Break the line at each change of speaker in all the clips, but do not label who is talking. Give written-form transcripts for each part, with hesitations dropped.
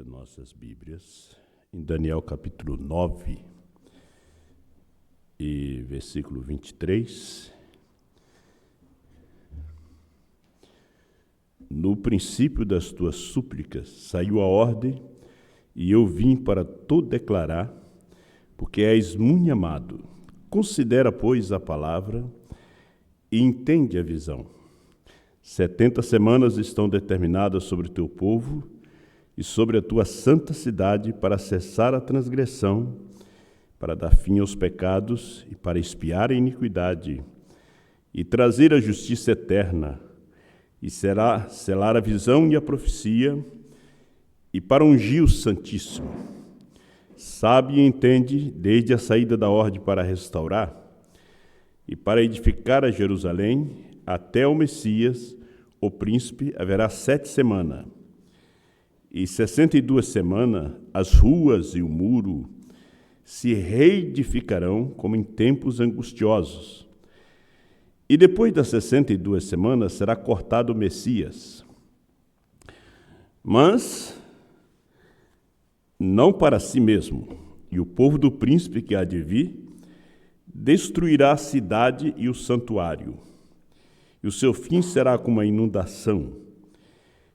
Nossas Bíblias, em Daniel capítulo 9 e versículo 23. No princípio das tuas súplicas saiu a ordem, e eu vim para te declarar, porque és muito amado. Considera, pois, a palavra e entende a visão. 70 semanas estão determinadas sobre o teu povo e sobre a tua santa cidade, para cessar a transgressão, para dar fim aos pecados e para expiar a iniquidade, e trazer a justiça eterna, e será selar a visão e a profecia, e para ungir o Santíssimo. Sabe e entende, desde a saída da ordem para restaurar, e para edificar a Jerusalém, até o Messias, o príncipe, haverá 7 semanas. E 62 semanas, as ruas e o muro se reedificarão como em tempos angustiosos. E depois das 62 semanas será cortado o Messias. Mas não para si mesmo. E o povo do príncipe que há de vir destruirá a cidade e o santuário. E o seu fim será como a inundação.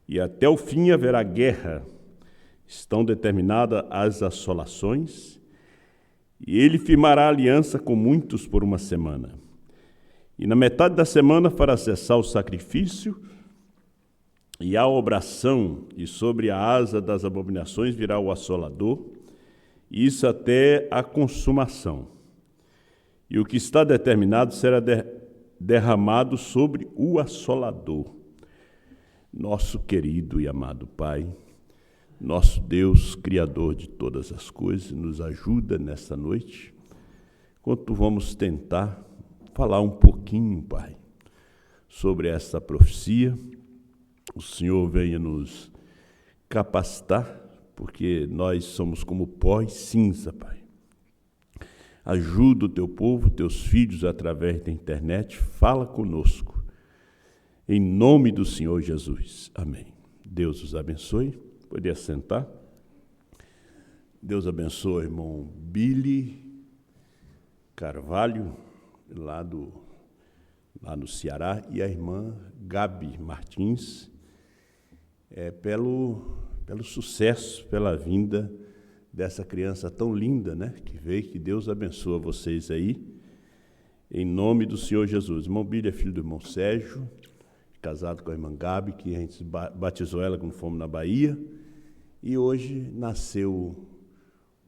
E até o fim haverá guerra. Estão determinadas as assolações, e ele firmará aliança com muitos por 1 semana. E na metade da semana fará cessar o sacrifício e a obração, e sobre a asa das abominações virá o assolador, e isso até a consumação. E o que está determinado será derramado sobre o assolador. Nosso querido e amado Pai, nosso Deus, Criador de todas as coisas, nos ajuda nesta noite, enquanto vamos tentar falar um pouquinho, Pai, sobre esta profecia. O Senhor venha nos capacitar, porque nós somos como pó e cinza, Pai. Ajuda o teu povo, teus filhos, através da internet, fala conosco. Em nome do Senhor Jesus. Amém. Deus os abençoe. Pode assentar. Deus abençoe o irmão Billy Carvalho, lá no Ceará, e a irmã Gabi Martins, pelo sucesso, pela vinda dessa criança tão linda, né, que veio. Que Deus abençoe vocês aí, em nome do Senhor Jesus. Irmão Billy é filho do irmão Sérgio, casado com a irmã Gabi, que a gente batizou ela quando fomos na Bahia, e hoje nasceu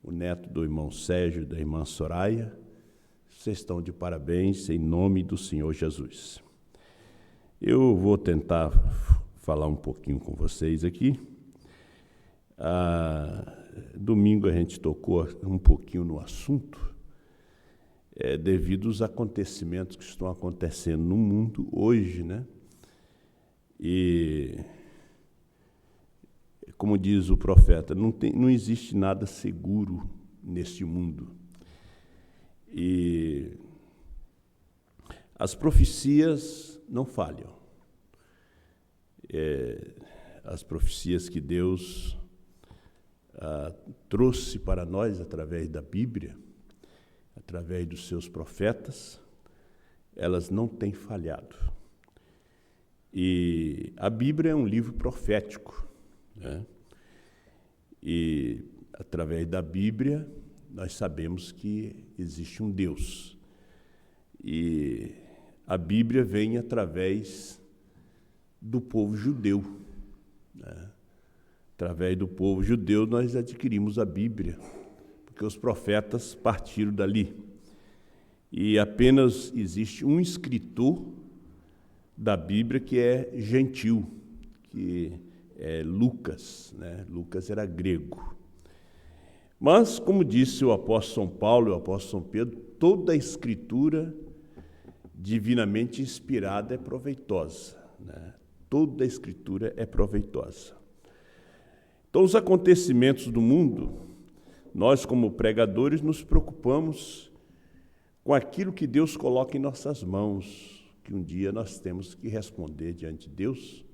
o neto do irmão Sérgio e da irmã Soraya. Vocês estão de parabéns, em nome do Senhor Jesus. Eu vou tentar falar um pouquinho com vocês aqui. Domingo a gente tocou um pouquinho no assunto, devido aos acontecimentos que estão acontecendo no mundo hoje, né? E, como diz o profeta, não existe nada seguro neste mundo. E as profecias não falham. As profecias que Deus trouxe para nós através da Bíblia, através dos seus profetas, elas não têm falhado. E a Bíblia é um livro profético, né? E através da Bíblia nós sabemos que existe um Deus. E a Bíblia vem através do povo judeu, né? Através do povo judeu nós adquirimos a Bíblia, porque os profetas partiram dali. E apenas existe um escritor da Bíblia que é gentil, que é Lucas, né? Lucas era grego. Mas, como disse o apóstolo São Paulo e o apóstolo São Pedro, toda a Escritura divinamente inspirada é proveitosa, né? Toda a Escritura é proveitosa. Então, os acontecimentos do mundo, nós como pregadores nos preocupamos com aquilo que Deus coloca em nossas mãos, que um dia nós temos que responder diante de Deus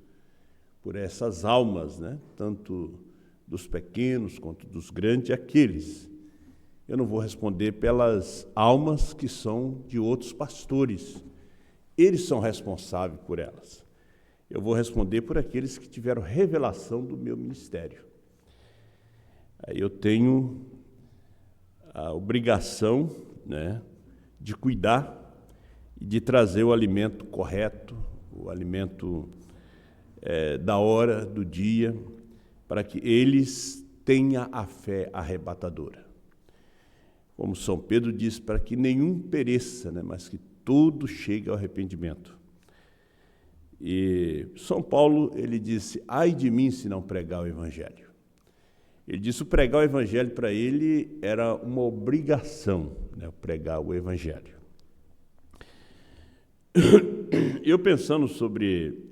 por essas almas, né? Tanto dos pequenos quanto dos grandes, aqueles. Eu não vou responder pelas almas que são de outros pastores. Eles são responsáveis por elas. Eu vou responder por aqueles que tiveram revelação do meu ministério. Aí eu tenho a obrigação, né, de cuidar e de trazer o alimento correto, o alimento da hora, do dia, para que eles tenham a fé arrebatadora. Como São Pedro diz, para que nenhum pereça, né, mas que todo chegue ao arrependimento. E São Paulo, ele disse, ai de mim se não pregar o Evangelho. Ele disse, pregar o Evangelho para ele era uma obrigação, né, pregar o Evangelho. Eu pensando sobre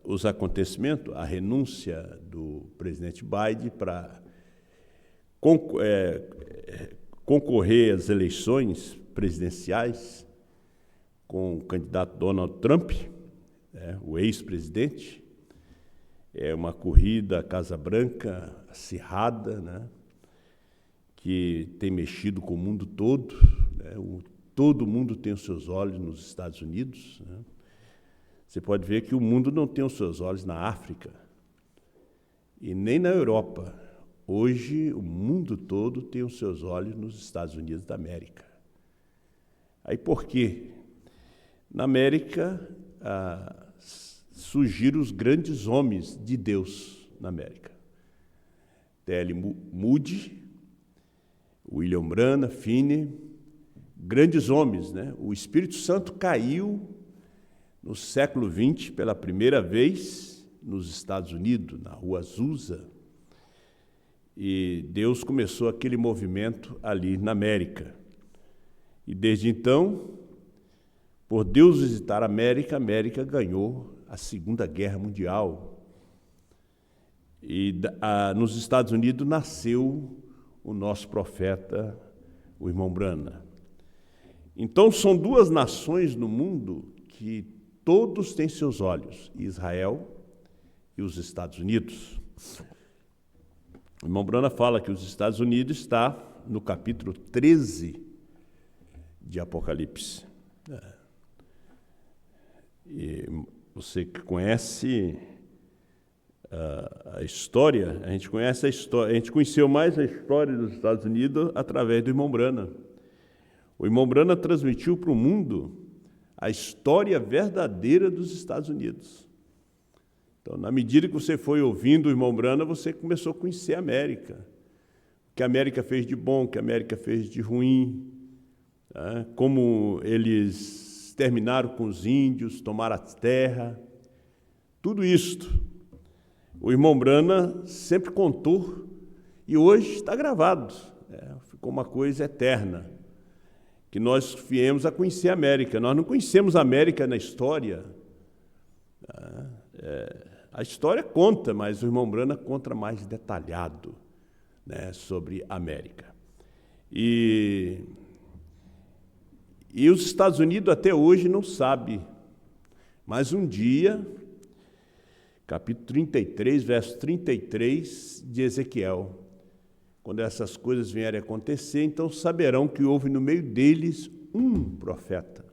os acontecimentos, a renúncia do presidente Biden para concorrer às eleições presidenciais com o candidato Donald Trump, o ex-presidente, é uma corrida à Casa Branca acirrada, né, que tem mexido com o mundo todo, né, todo mundo tem os seus olhos nos Estados Unidos, né. Você pode ver que o mundo não tem os seus olhos na África e nem na Europa. Hoje, o mundo todo tem os seus olhos nos Estados Unidos da América. Aí por quê? Na América, surgiram os grandes homens de Deus na América. T.L. Moody, William Branham, Finney, grandes homens, né? O Espírito Santo caiu no século XX, pela primeira vez, nos Estados Unidos, na Rua Azusa, e Deus começou aquele movimento ali na América. E desde então, por Deus visitar a América ganhou a Segunda Guerra Mundial. E nos Estados Unidos nasceu o nosso profeta, o irmão Branham. Então, são duas nações no mundo que todos têm seus olhos, Israel e os Estados Unidos. O irmão Branham fala que os Estados Unidos está no capítulo 13 de Apocalipse. E você que conhece a história, a gente conhece a história, a gente conheceu mais a história dos Estados Unidos através do irmão Branham. O irmão Branham transmitiu para o mundo a história verdadeira dos Estados Unidos. Então, na medida que você foi ouvindo o irmão Branham, você começou a conhecer a América. O que a América fez de bom, o que a América fez de ruim, né? Como eles terminaram com os índios, tomaram a terra. Tudo isto, o irmão Branham sempre contou e hoje está gravado. Ficou uma coisa eterna. Que nós viemos a conhecer a América. Nós não conhecemos a América na história. A história conta, mas o irmão Branham conta mais detalhado, né, sobre a América. E os Estados Unidos até hoje não sabem, mas um dia, capítulo 33, verso 33 de Ezequiel, quando essas coisas vierem a acontecer, então saberão que houve no meio deles um profeta.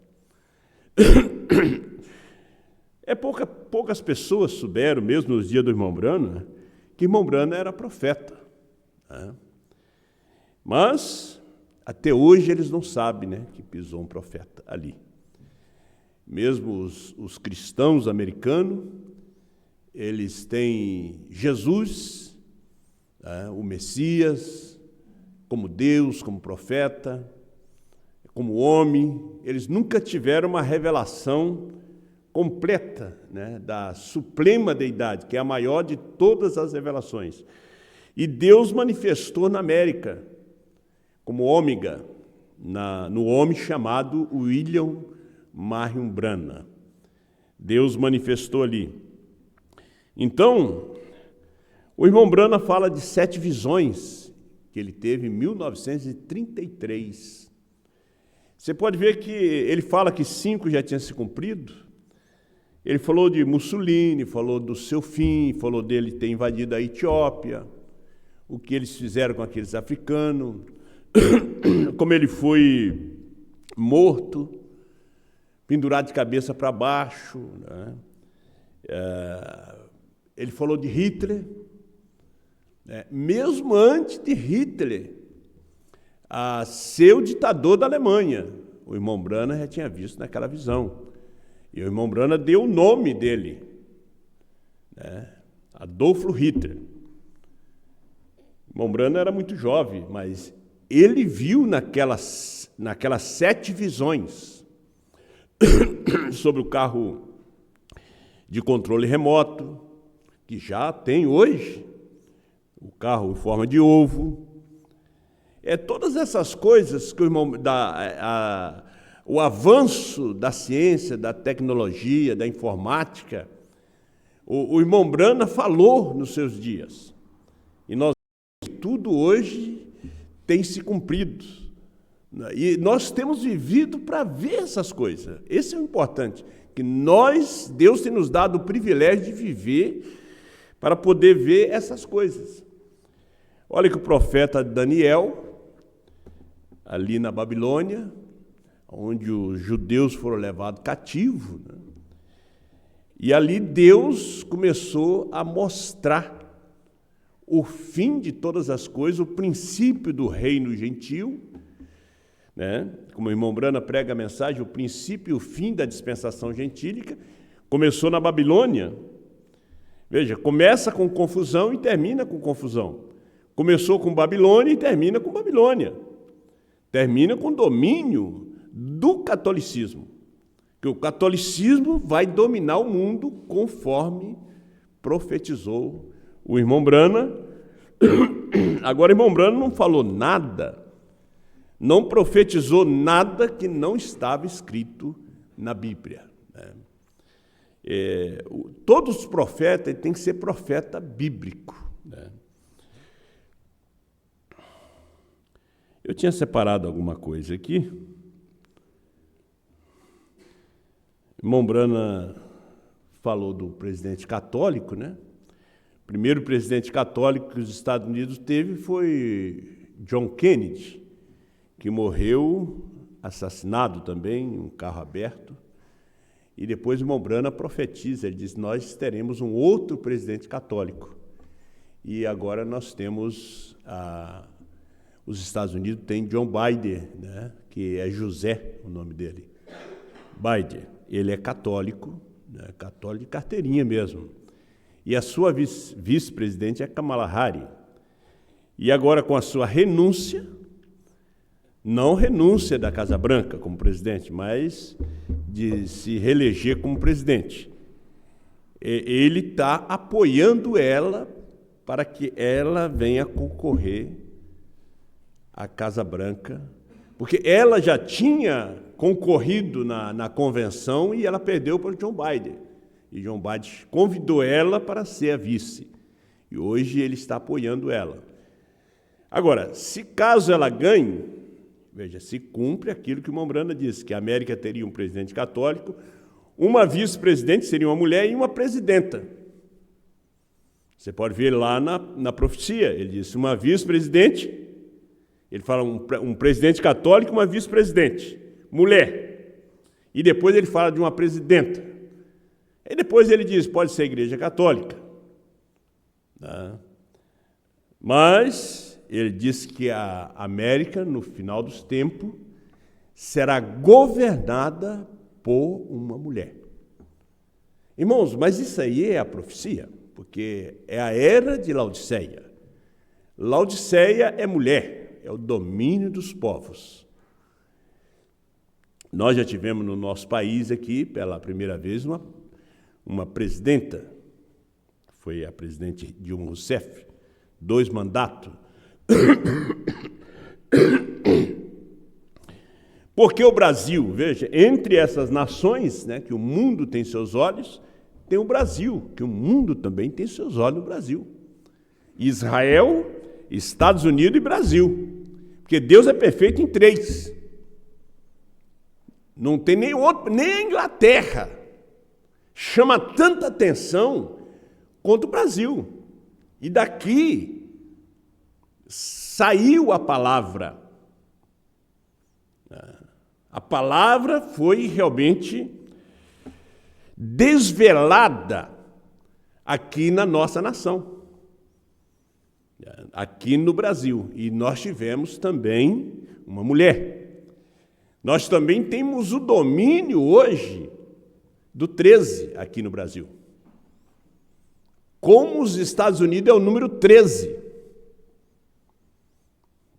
Poucas pessoas souberam, mesmo nos dias do irmão Branham, que irmão Branham era profeta, né? Mas, até hoje, eles não sabem, né, que pisou um profeta ali. Mesmo os cristãos americanos, eles têm Jesus, o Messias, como Deus, como profeta, como homem. Eles nunca tiveram uma revelação completa, né, da suprema deidade, que é a maior de todas as revelações. E Deus manifestou na América, como ômega, no homem chamado William Marion Branham. Deus manifestou ali. Então, o irmão Branham fala de 7 visões que ele teve em 1933. Você pode ver que ele fala que 5 já tinham se cumprido, Ele falou de Mussolini, falou do seu fim, falou dele ter invadido a Etiópia, o que eles fizeram com aqueles africanos, como ele foi morto, pendurado de cabeça para baixo, né? Ele falou de Hitler, né? Mesmo antes de Hitler ser o ditador da Alemanha. O irmão Branham já tinha visto naquela visão. E o irmão Branham deu o nome dele, né? Adolfo Hitler. O irmão Branham era muito jovem, mas ele viu naquelas 7 visões sobre o carro de controle remoto, que já tem hoje, o carro em forma de ovo. Todas essas coisas que o avanço da ciência, da tecnologia, da informática, o irmão Branham falou nos seus dias. E nós, tudo hoje tem se cumprido. E nós temos vivido para ver essas coisas. Esse é o importante, que Deus tem nos dado o privilégio de viver para poder ver essas coisas. Olha que o profeta Daniel, ali na Babilônia, onde os judeus foram levados cativos, né? E ali Deus começou a mostrar o fim de todas as coisas, o princípio do reino gentil, né? Como o irmão Branham prega a mensagem, o princípio e o fim da dispensação gentílica, começou na Babilônia. Veja, começa com confusão e termina com confusão. Começou com Babilônia e termina com Babilônia. Termina com domínio do catolicismo. Que o catolicismo vai dominar o mundo conforme profetizou o irmão Branham. Agora, o irmão Branham não falou nada, não profetizou nada que não estava escrito na Bíblia, né? Todos os profetas têm que ser profeta bíblico, né? Eu tinha separado alguma coisa aqui. O irmão Branham falou do presidente católico, né? O primeiro presidente católico que os Estados Unidos teve foi John Kennedy, que morreu assassinado também em um carro aberto. E depois o irmão Branham profetiza, ele diz: nós teremos um outro presidente católico. E agora nós temos os Estados Unidos têm John Biden, né? Que é José, o nome dele. Biden, ele é católico, né? Católico de carteirinha mesmo. E a sua vice-presidente é Kamala Harris. E agora, com a sua renúncia, não renúncia da Casa Branca como presidente, mas de se reeleger como presidente, ele está apoiando ela para que ela venha concorrer à Casa Branca, porque ela já tinha concorrido na convenção e ela perdeu para o John Biden. E John Biden convidou ela para ser a vice. E hoje ele está apoiando ela. Agora, se caso ela ganhe, veja, se cumpre aquilo que o irmão Branham disse, que a América teria um presidente católico, uma vice-presidente seria uma mulher e uma presidenta. Você pode ver lá na profecia, ele disse uma vice-presidente, ele fala um presidente católico e uma vice-presidente, mulher. E depois ele fala de uma presidenta. E depois ele diz, pode ser a Igreja Católica. Né? Mas ele diz que a América, no final dos tempos, será governada por uma mulher. Irmãos, mas isso aí é a profecia, porque é a era de Laodiceia. Laodiceia é mulher, é o domínio dos povos. Nós já tivemos no nosso país aqui, pela primeira vez, uma presidenta, foi a presidente Dilma Rousseff, 2 mandatos. Porque o Brasil, veja, entre essas nações, né, que o mundo tem seus olhos, tem o Brasil, que o mundo também tem seus olhos no Brasil. Israel, Estados Unidos e Brasil. Porque Deus é perfeito em 3. Não tem nem outro, nem a Inglaterra. chama tanta atenção quanto o Brasil. E daqui saiu a palavra. A palavra foi realmente desvelada aqui na nossa nação, aqui no Brasil. E nós tivemos também uma mulher. Nós também temos o domínio hoje do 13 aqui no Brasil. Como os Estados Unidos é o número 13.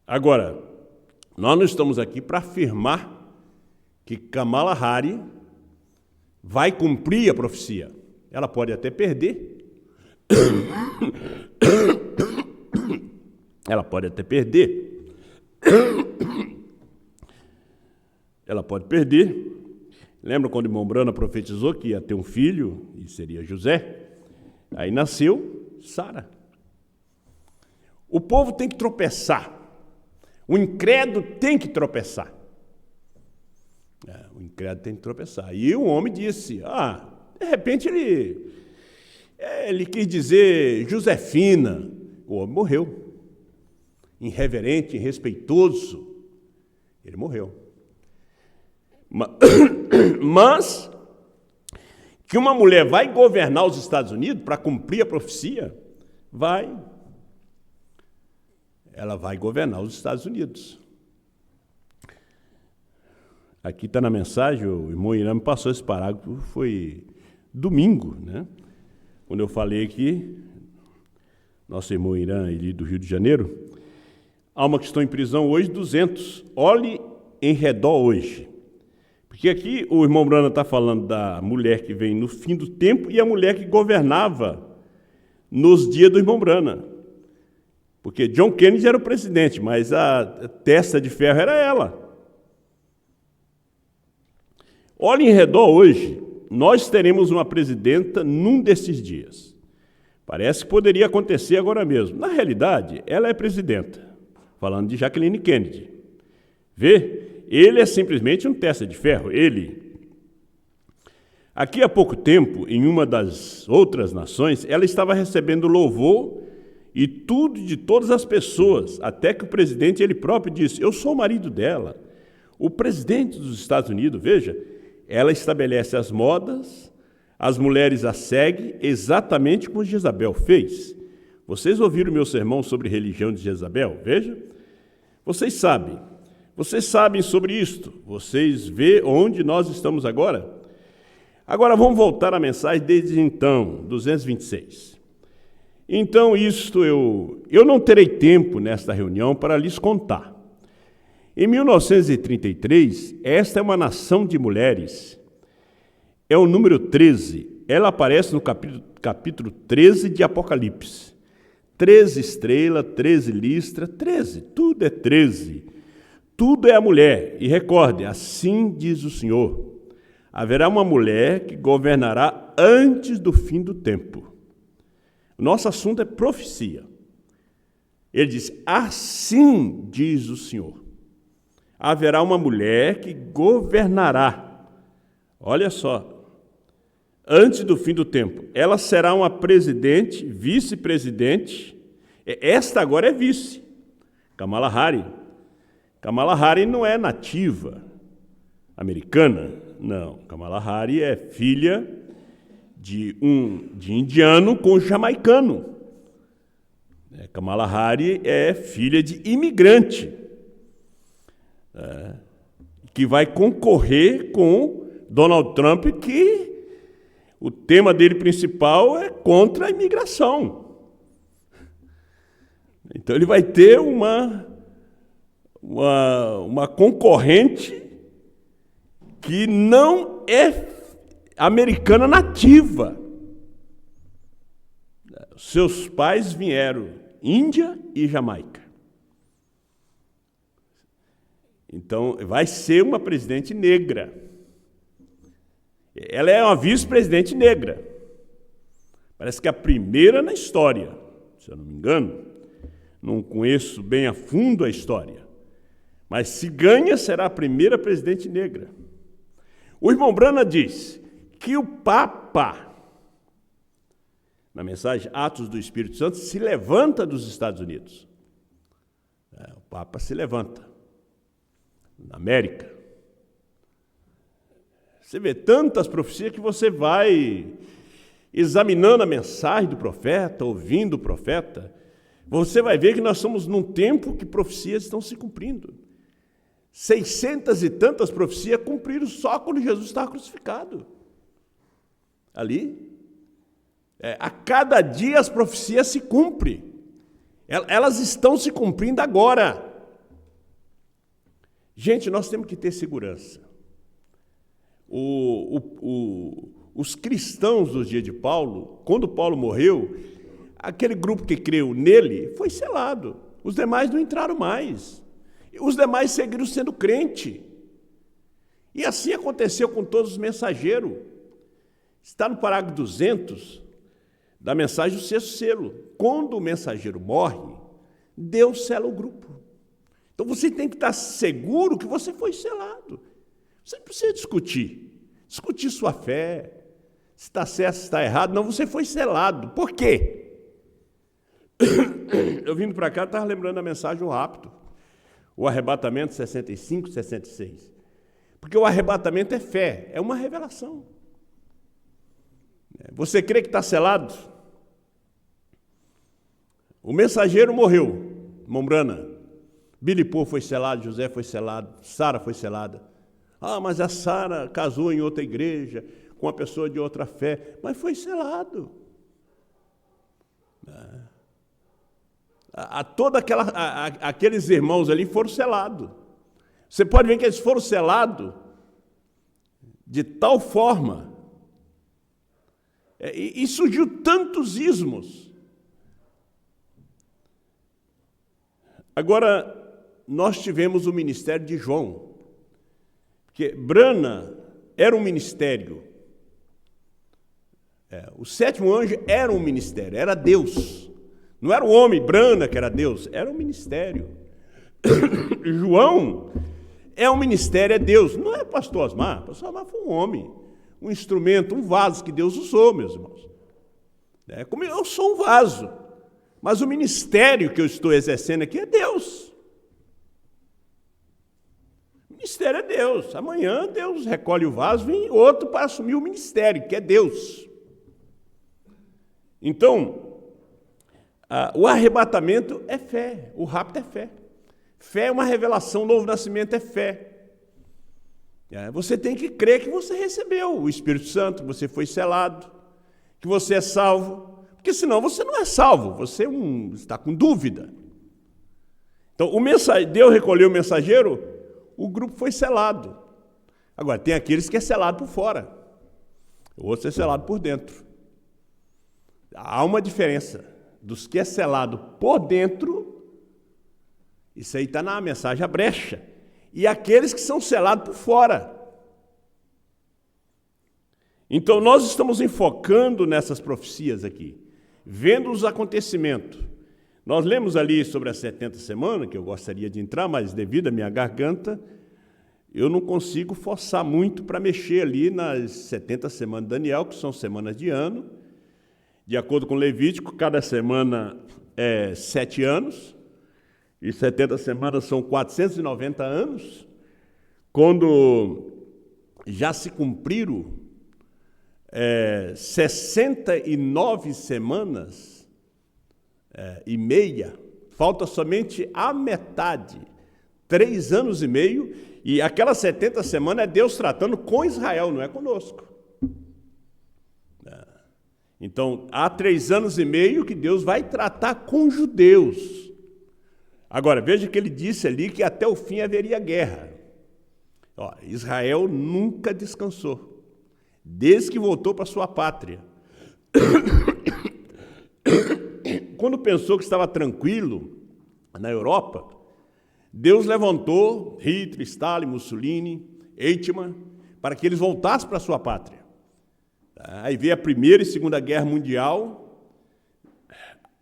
Agora, nós não estamos aqui para afirmar que Kamala Harris vai cumprir a profecia. Ela pode até perder. Ela pode até perder. Ela pode perder. Lembra quando o irmão Brana profetizou que ia ter um filho, e seria José? Aí nasceu Sara. O povo tem que tropeçar. O incrédulo tem que tropeçar. O incrédulo tem que tropeçar. E o homem disse, de repente ele quis dizer Josefina. O homem morreu. Irreverente, irrespeitoso. Ele morreu. Mas que uma mulher vai governar os Estados Unidos para cumprir a profecia, vai. Ela vai governar os Estados Unidos. Aqui está na mensagem, o irmão Irã me passou esse parágrafo, foi domingo, né? Quando eu falei que nosso irmão Irã, ele do Rio de Janeiro, há uma que estão em prisão hoje, 200. Olhe em redor hoje. Porque aqui o irmão Brana está falando da mulher que vem no fim do tempo e a mulher que governava nos dias do irmão Brana. Porque John Kennedy era o presidente, mas a testa de ferro era ela. Olhe em redor hoje, nós teremos uma presidenta num desses dias. Parece que poderia acontecer agora mesmo. Na realidade, ela é presidenta, falando de Jacqueline Kennedy. Vê? Ele é simplesmente um testa de ferro, ele. Aqui há pouco tempo, em uma das outras nações, ela estava recebendo louvor e tudo de todas as pessoas, até que o presidente, ele próprio, disse, eu sou o marido dela. O presidente dos Estados Unidos, veja, ela estabelece as modas, as mulheres a seguem, exatamente como Jezabel fez. Vocês ouviram o meu sermão sobre religião de Jezabel? Veja. Vocês sabem sobre isto. Vocês vê onde nós estamos agora? Agora vamos voltar à mensagem desde então, 226. Então isto eu não terei tempo nesta reunião para lhes contar. Em 1933, esta é uma nação de mulheres. É o número 13. Ela aparece no capítulo 13 de Apocalipse. 13 estrelas, 13 listra, 13. Tudo é 13. Tudo é a mulher. E recorde, assim diz o Senhor. Haverá uma mulher que governará antes do fim do tempo. O nosso assunto é profecia. Ele diz, assim diz o Senhor. Haverá uma mulher que governará. Olha só, antes do fim do tempo. Ela será uma presidente, vice-presidente. Esta agora é vice, Kamala Harris. Kamala Harris não é nativa americana, não. Kamala Harris é filha de indiano com jamaicano. Kamala Harris é filha de imigrante. Que vai concorrer com Donald Trump, que o tema dele principal é contra a imigração. Então ele vai ter uma concorrente que não é americana nativa. Seus pais vieram Índia e Jamaica. Então, vai ser uma presidente negra. Ela é uma vice-presidente negra. Parece que é a primeira na história, se eu não me engano. Não conheço bem a fundo a história. Mas se ganha, será a primeira presidente negra. O irmão Brana diz que o Papa, na mensagem Atos do Espírito Santo, se levanta dos Estados Unidos. O Papa se levanta na América. Você vê tantas profecias que você vai examinando a mensagem do profeta, ouvindo o profeta, você vai ver que nós estamos num tempo que profecias estão se cumprindo. 600 e tantas profecias cumpriram só quando Jesus estava crucificado. Ali, a cada dia as profecias se cumprem. Elas estão se cumprindo agora. Gente, nós temos que ter segurança. Os cristãos dos dias de Paulo, quando Paulo morreu, aquele grupo que creu nele foi selado. Os demais não entraram mais. Os demais seguiram sendo crente. E assim aconteceu com todos os mensageiros. Está no parágrafo 200 da mensagem do sexto selo. Quando o mensageiro morre, Deus sela o grupo. Então você tem que estar seguro que você foi selado. Você não precisa discutir sua fé, se está certo, se está errado. Não, você foi selado. Por quê? Eu vindo para cá, estava lembrando a mensagem do rapto. O arrebatamento 65, 66. Porque o arrebatamento é fé, é uma revelação. Você crê que está selado? O mensageiro morreu, Mombrana. Billy Paul foi selado, José foi selado, Sara foi selada. Ah, mas a Sara casou em outra igreja, com uma pessoa de outra fé, mas foi selado. Aqueles irmãos ali foram selados. Você pode ver que eles foram selados de tal forma, e surgiu tantos ismos. Agora, nós tivemos o ministério de João, porque Brana era um ministério. O sétimo anjo era um ministério, era Deus. Não era o homem, Brana, que era Deus, era um ministério. João é um ministério, é Deus. Não é pastor Osmar. Pastor Osmar foi um homem, um instrumento, um vaso que Deus usou, meus irmãos. Como eu sou um vaso, mas o ministério que eu estou exercendo aqui é Deus. O ministério é Deus. Amanhã Deus recolhe o vaso, vem outro para assumir o ministério, que é Deus. Então, o arrebatamento é fé, o rapto é fé. Fé é uma revelação, o novo nascimento é fé. Você tem que crer que você recebeu o Espírito Santo, que você foi selado, que você é salvo, porque senão você não é salvo, você está com dúvida. Então, Deus recolheu o mensageiro, o grupo foi selado. Agora, tem aqueles que é selado por fora, o outro é selado por dentro. Há uma diferença dos que é selado por dentro, isso aí está na mensagem a brecha, e aqueles que são selados por fora. Então, nós estamos enfocando nessas profecias aqui, vendo os acontecimentos. Nós lemos ali sobre as 70 semanas, que eu gostaria de entrar, mas devido à minha garganta, eu não consigo forçar muito para mexer ali nas 70 semanas de Daniel, que são semanas de ano. De acordo com Levítico, cada semana é 7 anos, e 70 semanas são 490 anos. Quando já se cumpriram 69 semanas e meia, falta somente a metade, 3 anos e meio, e aquelas 70 semanas é Deus tratando com Israel, não é conosco. Então, há 3 anos e meio que Deus vai tratar com judeus. Agora, veja que ele disse ali que até o fim haveria guerra. Israel nunca descansou, desde que voltou para sua pátria. Quando pensou que estava tranquilo na Europa, Deus levantou Hitler, Stalin, Mussolini, Eichmann, para que eles voltassem para sua pátria. Aí veio a Primeira e Segunda Guerra Mundial,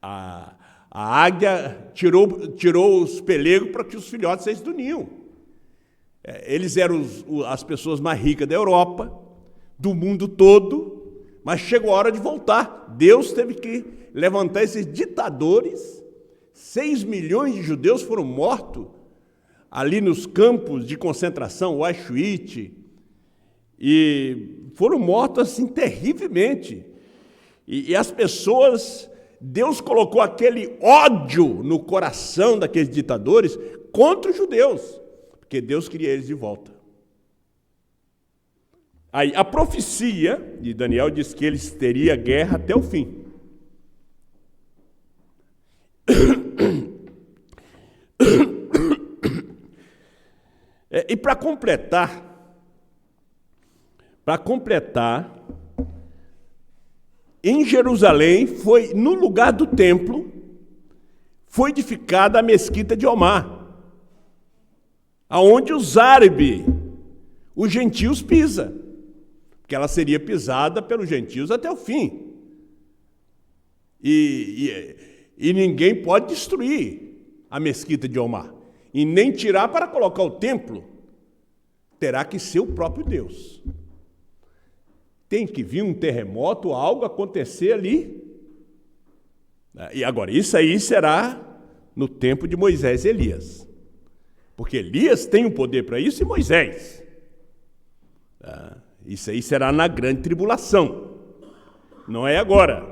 a águia tirou os pelegos para que os filhotes saíssem do ninho. Eles eram as pessoas mais ricas da Europa, do mundo todo, mas chegou a hora de voltar. Deus teve que levantar esses ditadores. 6 milhões de judeus foram mortos ali nos campos de concentração, Auschwitz, e foram mortos assim terrivelmente. E as pessoas, Deus colocou aquele ódio no coração daqueles ditadores contra os judeus, porque Deus queria eles de volta. Aí a profecia de Daniel diz que eles teriam guerra até o fim. E para completar, em Jerusalém, foi no lugar do templo, foi edificada a mesquita de Omar, aonde os árabes, os gentios pisam, porque ela seria pisada pelos gentios até o fim. E ninguém pode destruir a mesquita de Omar, e nem tirar para colocar o templo. Terá que ser o próprio Deus. Tem que vir um terremoto, algo acontecer ali. E agora, isso aí será no tempo de Moisés e Elias. Porque Elias tem o poder para isso e Moisés. Isso aí será na grande tribulação. Não é agora.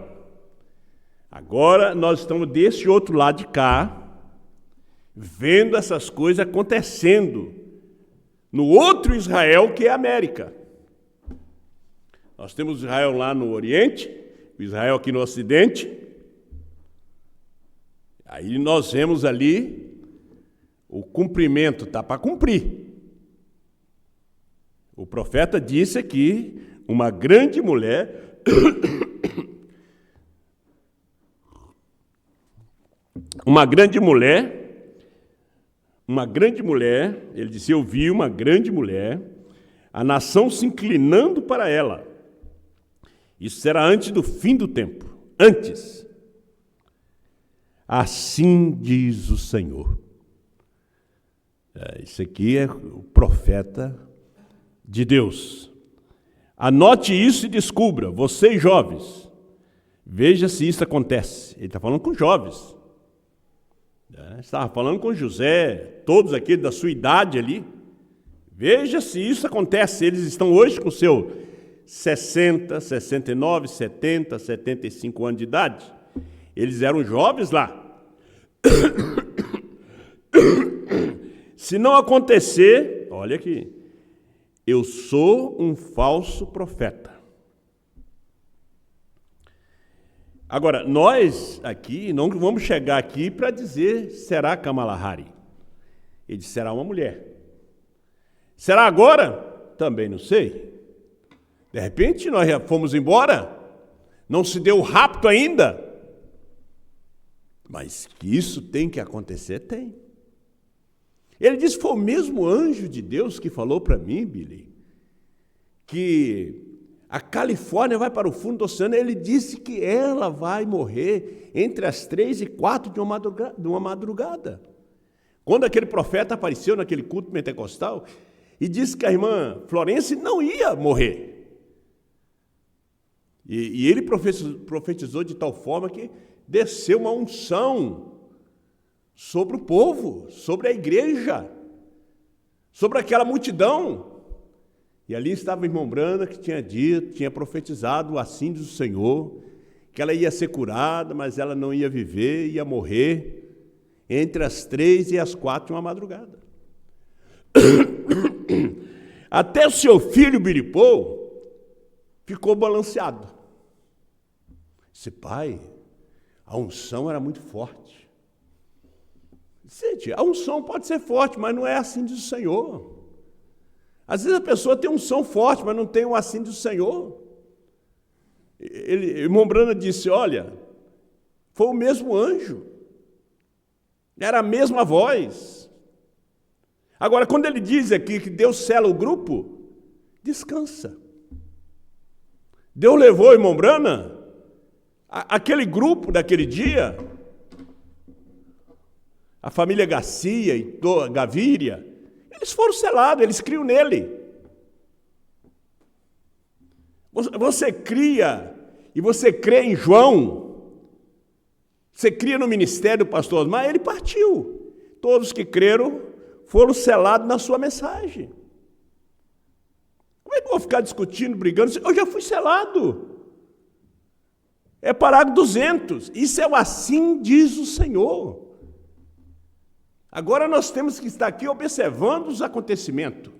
Agora nós estamos desse outro lado de cá, vendo essas coisas acontecendo no outro Israel, que é a América. Nós temos Israel lá no Oriente, o Israel aqui no Ocidente. Aí nós vemos ali o cumprimento, está para cumprir. O profeta disse aqui, uma grande mulher, ele disse, eu vi uma grande mulher, a nação se inclinando para ela. Isso será antes do fim do tempo. Antes. Assim diz o Senhor. Isso aqui é o profeta de Deus. Anote isso e descubra, vocês jovens, veja se isso acontece. Ele está falando com jovens. Estava falando com José, todos aqui da sua idade ali. Veja se isso acontece. Eles estão hoje com seu 60, 69, 70, 75 anos de idade. Eles eram jovens lá. Se não acontecer, olha aqui, eu sou um falso profeta. Agora, nós aqui não vamos chegar aqui para dizer será Kamala Harris. Ele disse, será uma mulher. Será agora? Também não sei. De repente nós já fomos embora, não se deu o rapto ainda. Mas que isso tem que acontecer, tem. Ele disse, foi o mesmo anjo de Deus que falou para mim, Billy, que a Califórnia vai para o fundo do oceano. Ele disse que ela vai morrer entre as 3 e 4 de uma madrugada. Quando aquele profeta apareceu naquele culto pentecostal e disse que a irmã Florence não ia morrer. E ele profetizou de tal forma que desceu uma unção sobre o povo, sobre a igreja, sobre aquela multidão. E ali estava a irmã Branda, que tinha dito, tinha profetizado, assim diz o Senhor, que ela ia ser curada, mas ela não ia viver, ia morrer entre as 3 e as 4 de uma madrugada. Até o seu filho Biripou ficou balanceado. Disse, pai, a unção era muito forte. Gente, a unção pode ser forte, mas não é assim diz o Senhor. Às vezes a pessoa tem unção forte, mas não tem o assim diz o Senhor. Irmão Brana disse, olha, foi o mesmo anjo. Era a mesma voz. Agora, quando ele diz aqui que Deus sela o grupo, descansa. Deus levou, irmão Brana, aquele grupo daquele dia, a família Garcia e Gaviria, eles foram selados, eles criam nele. Você cria, e você crê em João, você cria no ministério do pastor Osmar, ele partiu. Todos que creram foram selados na sua mensagem. Como é que eu vou ficar discutindo, brigando? Eu já fui selado. É parágrafo 200. Isso é o assim diz o Senhor. Agora nós temos que estar aqui observando os acontecimentos.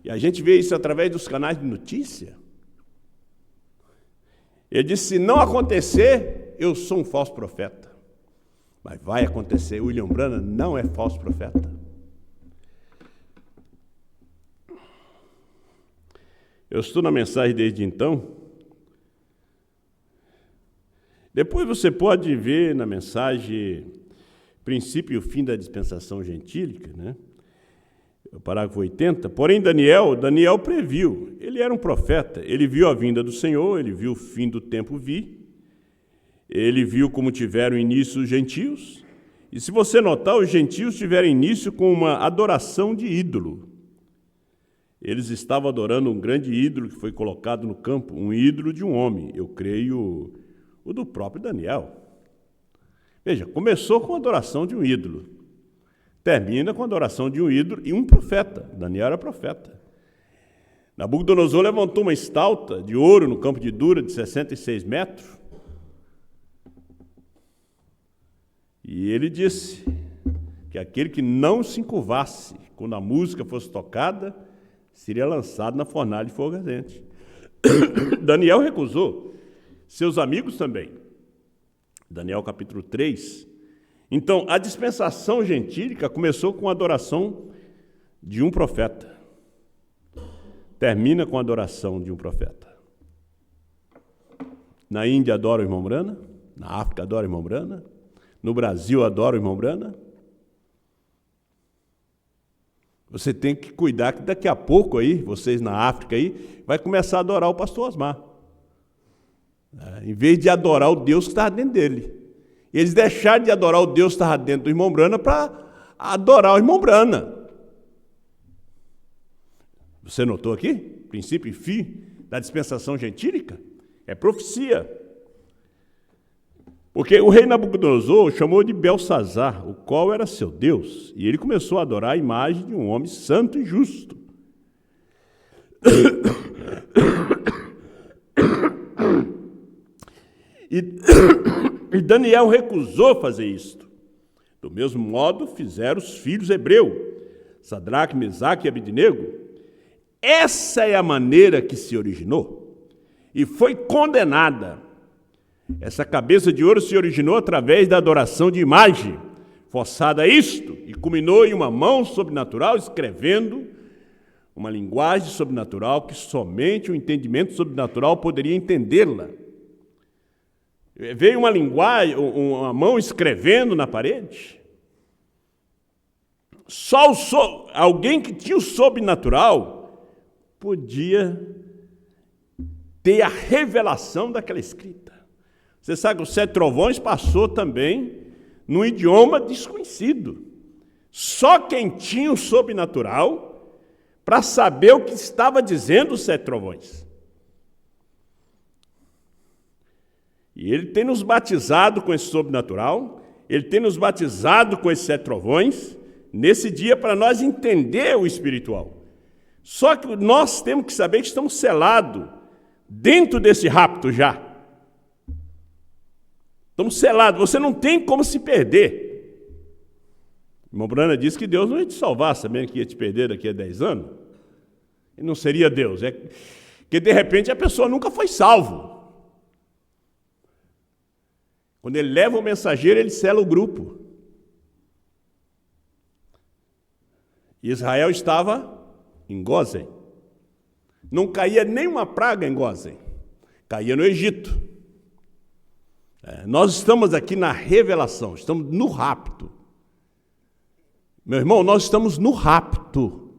E a gente vê isso através dos canais de notícia. Ele disse, se não acontecer, eu sou um falso profeta. Mas vai acontecer. William Branham não é falso profeta. Eu estou na mensagem desde então. Depois você pode ver na mensagem princípio e o fim da dispensação gentílica, né? O parágrafo 80. Porém, Daniel previu. Ele era um profeta. Ele viu a vinda do Senhor, ele viu o fim do tempo vir. Ele viu como tiveram início os gentios. E se você notar, os gentios tiveram início com uma adoração de ídolo. Eles estavam adorando um grande ídolo que foi colocado no campo, um ídolo de um homem, eu creio, o do próprio Daniel. Veja, começou com a adoração de um ídolo, termina com a adoração de um ídolo e um profeta. Daniel era profeta. Nabucodonosor levantou uma estátua de ouro no campo de Dura, de 66 metros, e ele disse que aquele que não se encurvasse quando a música fosse tocada, seria lançado na fornalha de fogo ardente. Daniel recusou, seus amigos também. Daniel capítulo 3. Então, a dispensação gentílica começou com a adoração de um profeta. Termina com a adoração de um profeta. Na Índia adora o irmão Brana, na África adora o irmão Brana, no Brasil adora o irmão Brana. Você tem que cuidar que daqui a pouco aí, vocês na África aí, vai começar a adorar o pastor Osmar. Em vez de adorar o Deus que estava dentro dele. Eles deixaram de adorar o Deus que estava dentro do irmão Brana para adorar o irmão Brana. Você notou aqui? Princípio e fim da dispensação gentílica? É profecia. Porque o rei Nabucodonosor chamou de Belsazar, o qual era seu Deus, e ele começou a adorar a imagem de um homem santo e justo. E Daniel recusou fazer isto. Do mesmo modo, fizeram os filhos hebreus, Sadraque, Mesaque e Abednego. Essa é a maneira que se originou e foi condenada. Essa cabeça de ouro se originou através da adoração de imagem, forçada a isto, e culminou em uma mão sobrenatural escrevendo uma linguagem sobrenatural que somente o entendimento sobrenatural poderia entendê-la. Veio uma linguagem, uma mão escrevendo na parede. Só alguém que tinha o sobrenatural podia ter a revelação daquela escrita. Você sabe que os 7 trovões passou também num idioma desconhecido. Só quem tinha o sobrenatural para saber o que estava dizendo os 7 trovões. E ele tem nos batizado com esse sobrenatural, ele tem nos batizado com esses 7 trovões, nesse dia para nós entender o espiritual. Só que nós temos que saber que estamos selados dentro desse rapto já. Estamos selados, você não tem como se perder. O irmão Brana disse que Deus não ia te salvar, sabendo que ia te perder daqui a 10 anos. E não seria Deus, é que de repente a pessoa nunca foi salvo. Quando ele leva o mensageiro, ele sela o grupo. Israel estava em Gósen. Não caía nenhuma praga em Gósen, caía no Egito. Nós estamos aqui na revelação, estamos no rapto. Meu irmão, nós estamos no rapto.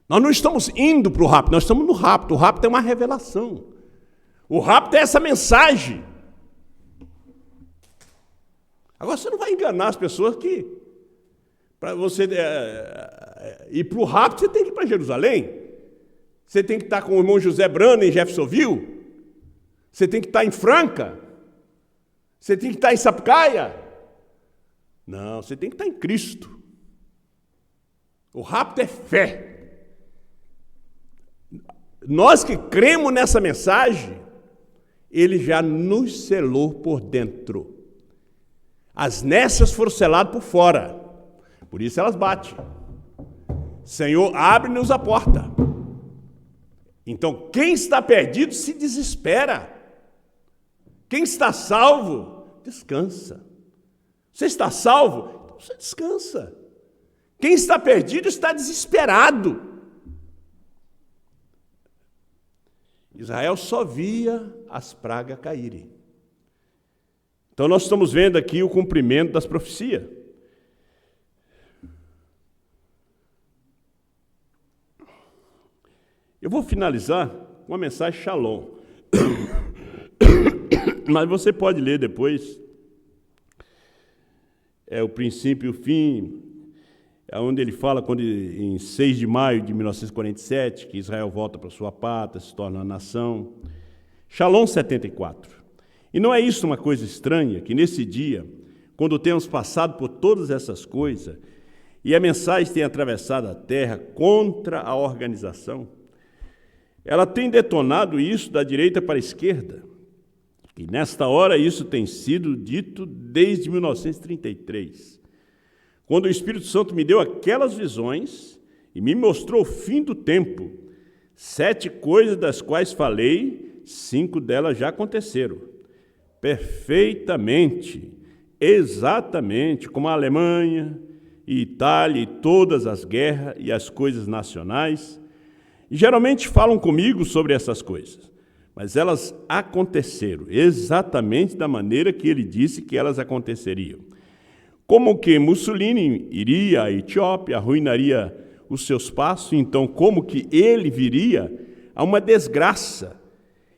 Nós não estamos indo para o rapto, nós estamos no rapto. O rapto é uma revelação. O rapto é essa mensagem. Agora você não vai enganar as pessoas que Para você ir para o rapto, você tem que ir para Jerusalém. Você tem que estar com o irmão José Brano em Jeffersonville. Você tem que estar em Franca. Você tem que estar em Sapucaia. Não, você tem que estar em Cristo. O rapto é fé. Nós que cremos nessa mensagem, ele já nos selou por dentro. As nécias foram seladas por fora. Por isso elas batem. Senhor, abre-nos a porta. Então, quem está perdido se desespera. Quem está salvo, descansa. Você está salvo? Então você descansa. Quem está perdido está desesperado. Israel só via as pragas caírem. Então nós estamos vendo aqui o cumprimento das profecias. Eu vou finalizar com uma mensagem Shalom. Mas você pode ler depois. É o princípio e o fim, é onde ele fala, quando em 6 de maio de 1947, que Israel volta para sua pátria, se torna uma nação. Shalom 74. E não é isso uma coisa estranha, que nesse dia, quando temos passado por todas essas coisas, e a mensagem tem atravessado a terra contra a organização, ela tem detonado isso da direita para a esquerda. E nesta hora isso tem sido dito desde 1933, quando o Espírito Santo me deu aquelas visões e me mostrou o fim do tempo. 7 coisas das quais falei, 5 delas já aconteceram. Perfeitamente, exatamente como a Alemanha e Itália e todas as guerras e as coisas nacionais. E geralmente falam comigo sobre essas coisas, mas elas aconteceram exatamente da maneira que ele disse que elas aconteceriam. Como que Mussolini iria à Etiópia, arruinaria os seus passos, então como que ele viria a uma desgraça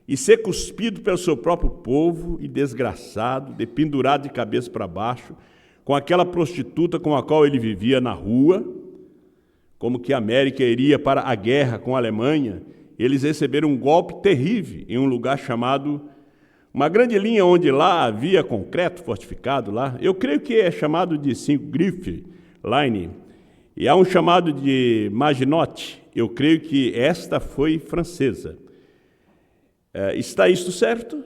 e ser cuspido pelo seu próprio povo e desgraçado, dependurado de cabeça para baixo, com aquela prostituta com a qual ele vivia na rua. Como que a América iria para a guerra com a Alemanha, eles receberam um golpe terrível em um lugar chamado, uma grande linha onde lá havia concreto fortificado lá, eu creio que é chamado de Griffith Line, e há um chamado de Maginot, eu creio que esta foi francesa. Está isto certo?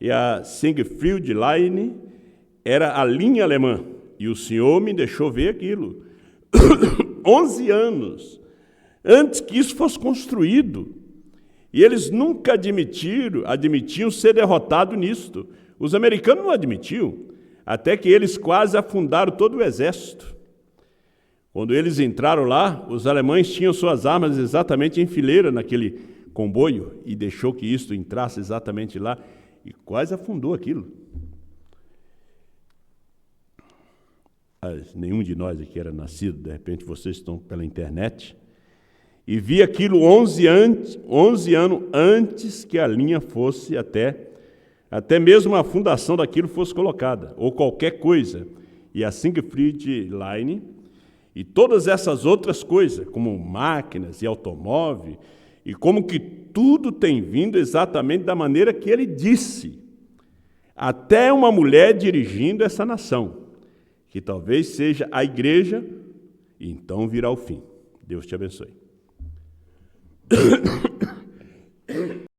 E a Siegfried Line era a linha alemã, e o Senhor me deixou ver aquilo. 11 anos antes que isso fosse construído. E eles nunca admitiam ser derrotados nisto. Os americanos não admitiam, até que eles quase afundaram todo o exército. Quando eles entraram lá, os alemães tinham suas armas exatamente em fileira naquele comboio, e deixou que isto entrasse exatamente lá, e quase afundou aquilo. Nenhum de nós aqui era nascido, de repente vocês estão pela internet, e vi aquilo 11 anos antes que a linha fosse até mesmo a fundação daquilo fosse colocada, ou qualquer coisa. E a Siegfried Line, e todas essas outras coisas, como máquinas e automóveis, e como que tudo tem vindo exatamente da maneira que ele disse. Até uma mulher dirigindo essa nação, que talvez seja a igreja, e então virá o fim. Deus te abençoe.